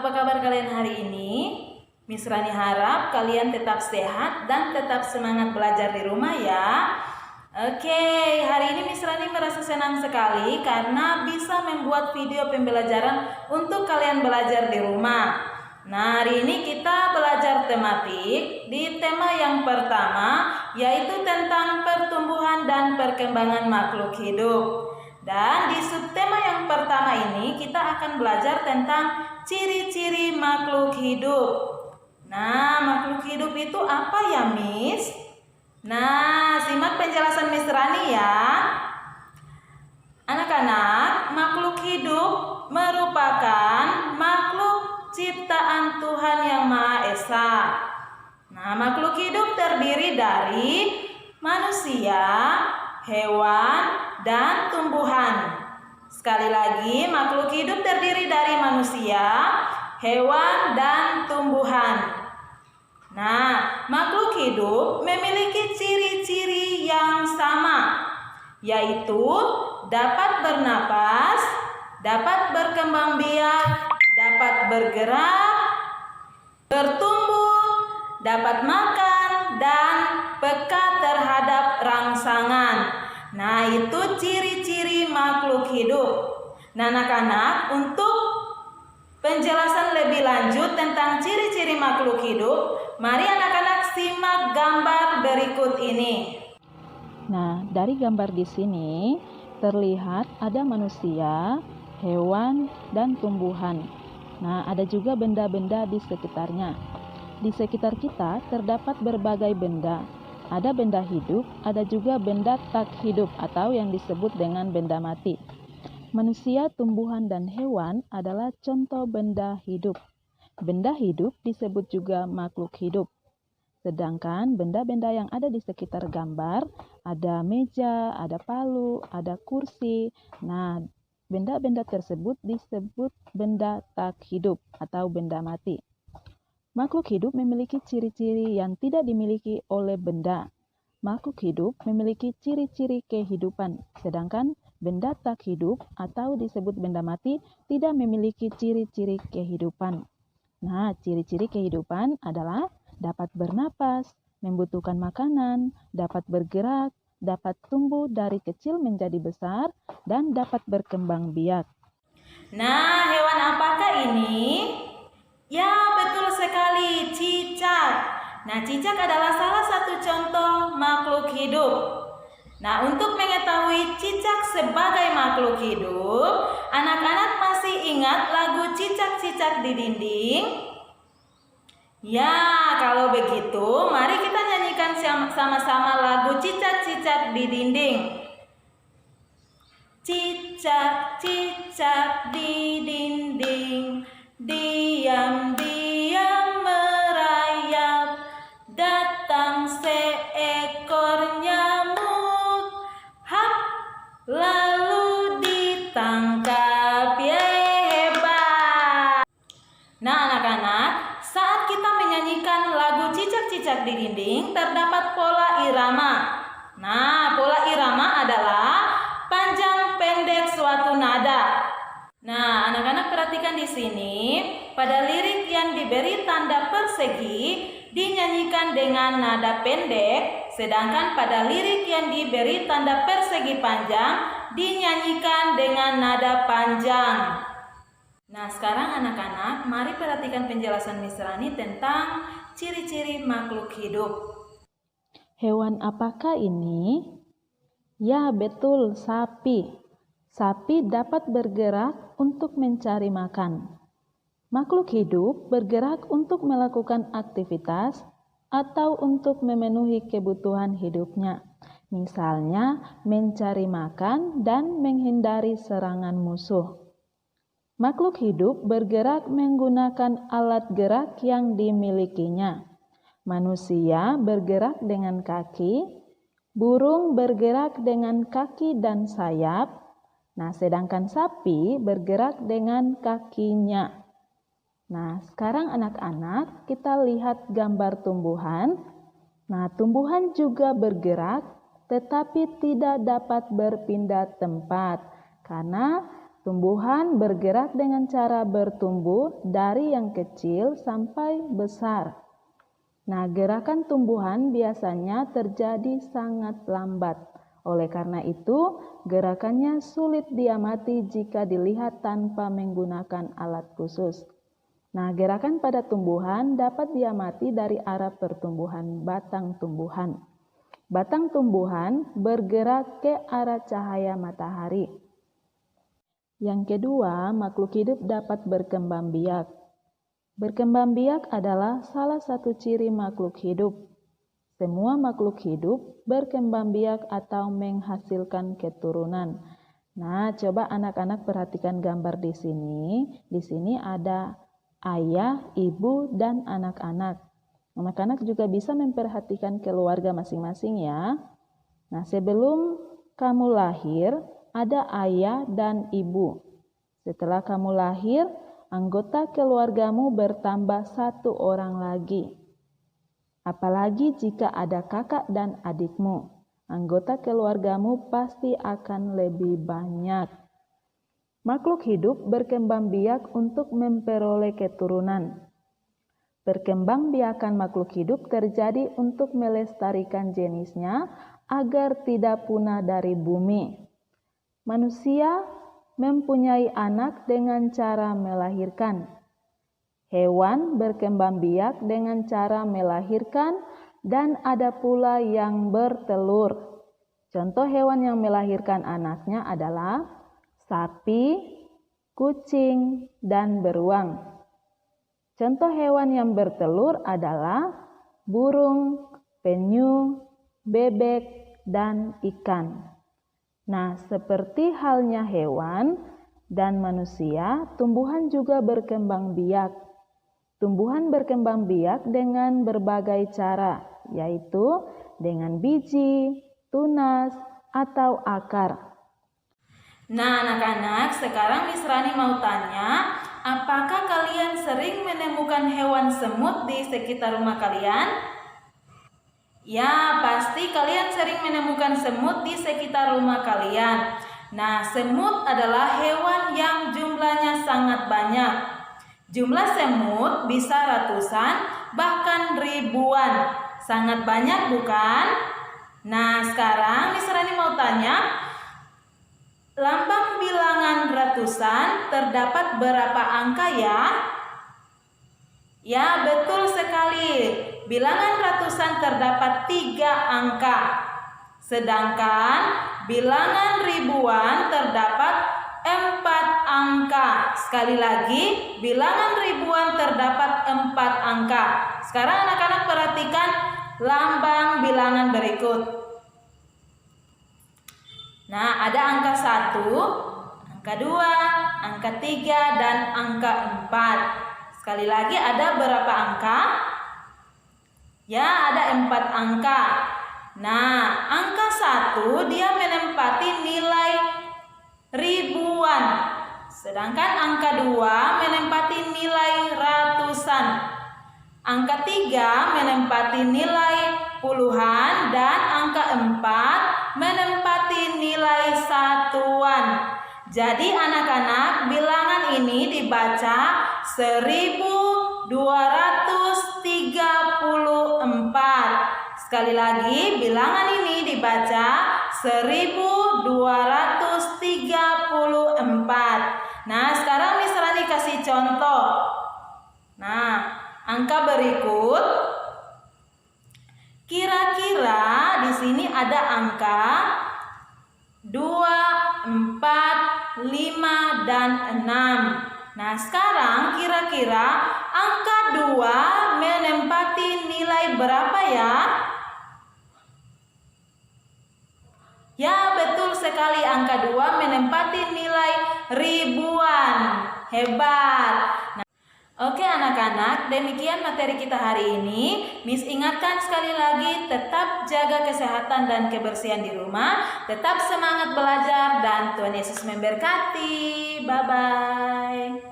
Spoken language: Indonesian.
Apa kabar kalian hari ini? Miss Rani harap kalian tetap sehat dan tetap semangat belajar di rumah ya. Oke, hari ini Miss Rani merasa senang sekali karena bisa membuat video pembelajaran untuk kalian belajar di rumah. Nah, hari ini kita belajar tematik di tema yang pertama, yaitu tentang pertumbuhan dan perkembangan makhluk hidup. Dan di subtema yang pertama ini kita akan belajar tentang ciri-ciri makhluk hidup. Nah, makhluk hidup itu apa ya, Miss? Nah, simak penjelasan Miss Rani ya. Anak-anak, makhluk hidup merupakan makhluk ciptaan Tuhan Yang Maha Esa. Nah, makhluk hidup terdiri dari manusia, hewan, dan tumbuhan. Sekali lagi, makhluk hidup terdiri dari manusia, hewan, dan tumbuhan. Nah, makhluk hidup memiliki ciri-ciri yang sama, yaitu dapat bernapas, dapat berkembang biak, dapat bergerak, bertumbuh, dapat makan, dan peka terhadap rangsangan. Nah, itu ciri-ciri makhluk hidup. Nah, anak-anak, untuk penjelasan lebih lanjut tentang ciri-ciri makhluk hidup, mari anak-anak simak gambar berikut ini. Nah, dari gambar di sini terlihat ada manusia, hewan, dan tumbuhan. Nah, ada juga benda-benda di sekitarnya. Di sekitar kita terdapat berbagai benda. Ada benda hidup, ada juga benda tak hidup atau yang disebut dengan benda mati. Manusia, tumbuhan, dan hewan adalah contoh benda hidup. Benda hidup disebut juga makhluk hidup. Sedangkan benda-benda yang ada di sekitar gambar, ada meja, ada palu, ada kursi. Nah, benda-benda tersebut disebut benda tak hidup atau benda mati. Makhluk hidup memiliki ciri-ciri yang tidak dimiliki oleh benda. Makhluk hidup memiliki ciri-ciri kehidupan, sedangkan benda tak hidup atau disebut benda mati tidak memiliki ciri-ciri kehidupan. Nah, ciri-ciri kehidupan adalah dapat bernapas, membutuhkan makanan, dapat bergerak, dapat tumbuh dari kecil menjadi besar, dan dapat berkembang biak. Nah, hewan apakah ini? Ya, betul sekali, cicak. Nah, cicak adalah salah satu contoh makhluk hidup. Nah, untuk mengetahui cicak sebagai makhluk hidup, anak-anak masih ingat lagu Cicak-Cicak di Dinding? Ya, kalau begitu, mari kita nyanyikan sama-sama lagu Cicak-Cicak di Dinding. Cicak-cicak di dinding, diam-diam merayap, datang seekor nyamuk, hap, lalu ditangkap, hebat. Nah, anak-anak, saat kita menyanyikan lagu Cicak-Cicak di Dinding, terdapat pola irama. Nah, pola irama adalah panjang pendek suatu nada. Nah, anak-anak perhatikan di sini, pada lirik yang diberi tanda persegi dinyanyikan dengan nada pendek, sedangkan pada lirik yang diberi tanda persegi panjang dinyanyikan dengan nada panjang. Nah, sekarang anak-anak, mari perhatikan penjelasan Miss Rani tentang ciri-ciri makhluk hidup. Hewan apakah ini? Ya, betul, sapi. Sapi dapat bergerak untuk mencari makan. Makhluk hidup bergerak untuk melakukan aktivitas atau untuk memenuhi kebutuhan hidupnya. Misalnya, mencari makan dan menghindari serangan musuh. Makhluk hidup bergerak menggunakan alat gerak yang dimilikinya. Manusia bergerak dengan kaki, burung bergerak dengan kaki dan sayap. Nah, sedangkan sapi bergerak dengan kakinya. Nah, sekarang anak-anak kita lihat gambar tumbuhan. Nah, tumbuhan juga bergerak tetapi tidak dapat berpindah tempat karena tumbuhan bergerak dengan cara bertumbuh dari yang kecil sampai besar. Nah, gerakan tumbuhan biasanya terjadi sangat lambat. Oleh karena itu, gerakannya sulit diamati jika dilihat tanpa menggunakan alat khusus. Nah, gerakan pada tumbuhan dapat diamati dari arah pertumbuhan batang tumbuhan. Batang tumbuhan bergerak ke arah cahaya matahari. Yang kedua, makhluk hidup dapat berkembang biak. Berkembang biak adalah salah satu ciri makhluk hidup. Semua makhluk hidup berkembang biak atau menghasilkan keturunan. Nah, coba anak-anak perhatikan gambar di sini. Di sini ada ayah, ibu, dan anak-anak. Anak-anak juga bisa memperhatikan keluarga masing-masing ya. Nah, sebelum kamu lahir, ada ayah dan ibu. Setelah kamu lahir, anggota keluargamu bertambah 1 orang lagi. Apalagi jika ada kakak dan adikmu, anggota keluargamu pasti akan lebih banyak. Makhluk hidup berkembang biak untuk memperoleh keturunan. Perkembangbiakan makhluk hidup terjadi untuk melestarikan jenisnya agar tidak punah dari bumi. Manusia mempunyai anak dengan cara melahirkan. Hewan berkembang biak dengan cara melahirkan dan ada pula yang bertelur. Contoh hewan yang melahirkan anaknya adalah sapi, kucing, dan beruang. Contoh hewan yang bertelur adalah burung, penyu, bebek, dan ikan. Nah, seperti halnya hewan dan manusia, tumbuhan juga berkembang biak. Tumbuhan berkembang biak dengan berbagai cara, yaitu dengan biji, tunas, atau akar. Nah, anak-anak, sekarang Miss Rani mau tanya, apakah kalian sering menemukan hewan semut di sekitar rumah kalian? Ya, pasti kalian sering menemukan semut di sekitar rumah kalian. Nah, semut adalah hewan yang jumlahnya sangat banyak. Jumlah semut bisa ratusan, bahkan ribuan. Sangat banyak, bukan? Nah, sekarang Miss Rani mau tanya, lambang bilangan ratusan terdapat berapa angka ya? Ya, betul sekali. Bilangan ratusan terdapat 3 angka. Sedangkan bilangan ribuan terdapat 4 angka. Sekali lagi, bilangan ribuan terdapat 4 angka. Sekarang anak-anak perhatikan lambang bilangan berikut. Nah, ada angka 1, angka 2, angka 3, dan angka 4. Sekali lagi, ada berapa angka? Ya, ada 4 angka. Nah, angka 1 dia menempati nilai ribuan. Sedangkan angka 2 menempati nilai ratusan. Angka 3 menempati nilai puluhan dan angka 4 menempati nilai satuan. Jadi anak-anak, bilangan ini dibaca 1234. Sekali lagi, bilangan ini dibaca 1234. Nah, sekarang Miss Rani kasih contoh. Nah, angka berikut. Kira-kira di sini ada angka 2, 4, 5, dan 6. Nah, sekarang kira-kira angka 2 menempati nilai berapa ya? Ya, betul sekali, angka 2 menempati nilai ribuan. Hebat. Nah, oke anak-anak, demikian materi kita hari ini. Miss ingatkan sekali lagi, tetap jaga kesehatan dan kebersihan di rumah, tetap semangat belajar, dan Tuhan Yesus memberkati. Bye-bye.